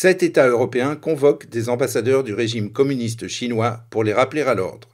7 États européens convoquent des ambassadeurs du régime communiste chinois pour les rappeler à l'ordre.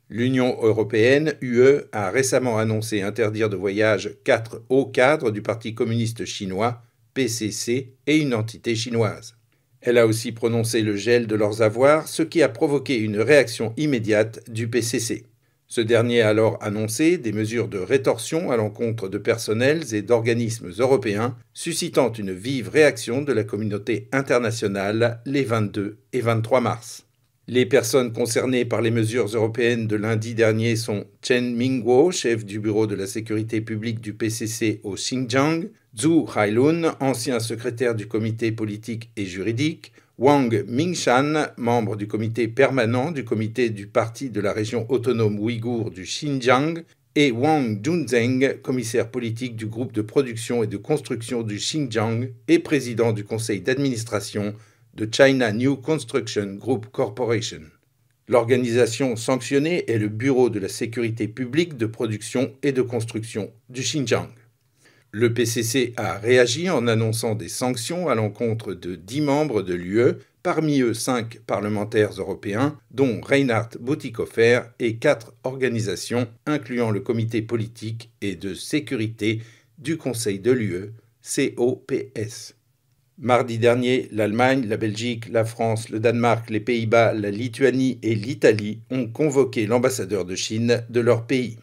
L'Union européenne, UE, a récemment annoncé interdire de voyage 4 hauts cadres du Parti communiste chinois, PCC, et une entité chinoise. Elle a aussi prononcé le gel de leurs avoirs, ce qui a provoqué une réaction immédiate du PCC. Ce dernier a alors annoncé des mesures de rétorsion à l'encontre de personnels et d'organismes européens, suscitant une vive réaction de la communauté internationale les 22 et 23 mars. Les personnes concernées par les mesures européennes de lundi dernier sont Chen Mingguo, chef du bureau de la sécurité publique du PCC au Xinjiang, Zhu Hailun, ancien secrétaire du comité politique et juridique, Wang Mingshan, membre du comité permanent du comité du parti de la région autonome ouïghour du Xinjiang, et Wang Junzheng, commissaire politique du groupe de production et de construction du Xinjiang et président du conseil d'administration de China New Construction Group Corporation. L'organisation sanctionnée est le Bureau de la sécurité publique de production et de construction du Xinjiang. Le PCC a réagi en annonçant des sanctions à l'encontre de 10 membres de l'UE, parmi eux 5 parlementaires européens, dont Reinhard Bütikofer, et 4 organisations, incluant le comité politique et de sécurité du Conseil de l'UE, COPS. Mardi dernier, l'Allemagne, la Belgique, la France, le Danemark, les Pays-Bas, la Lituanie et l'Italie ont convoqué l'ambassadeur de Chine de leur pays.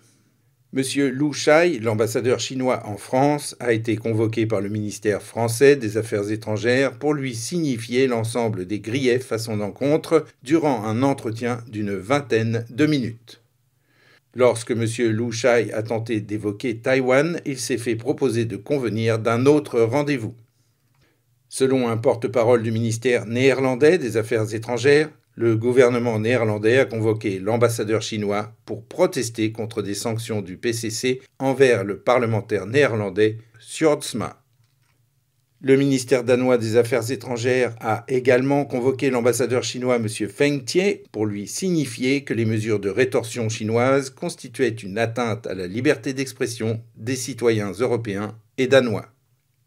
Monsieur Lu Shai, l'ambassadeur chinois en France, a été convoqué par le ministère français des Affaires étrangères pour lui signifier l'ensemble des griefs à son encontre durant un entretien d'une vingtaine de minutes. Lorsque monsieur Lu Shai a tenté d'évoquer Taïwan, il s'est fait proposer de convenir d'un autre rendez-vous. Selon un porte-parole du ministère néerlandais des Affaires étrangères, le gouvernement néerlandais a convoqué l'ambassadeur chinois pour protester contre des sanctions du PCC envers le parlementaire néerlandais Sjoerdsma. Le ministère danois des Affaires étrangères a également convoqué l'ambassadeur chinois M. Feng Tie pour lui signifier que les mesures de rétorsion chinoises constituaient une atteinte à la liberté d'expression des citoyens européens et danois.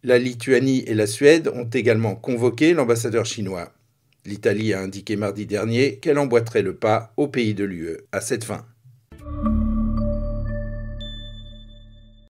La Lituanie et la Suède ont également convoqué l'ambassadeur chinois. L'Italie a indiqué mardi dernier qu'elle emboîterait le pas aux pays de l'UE à cette fin.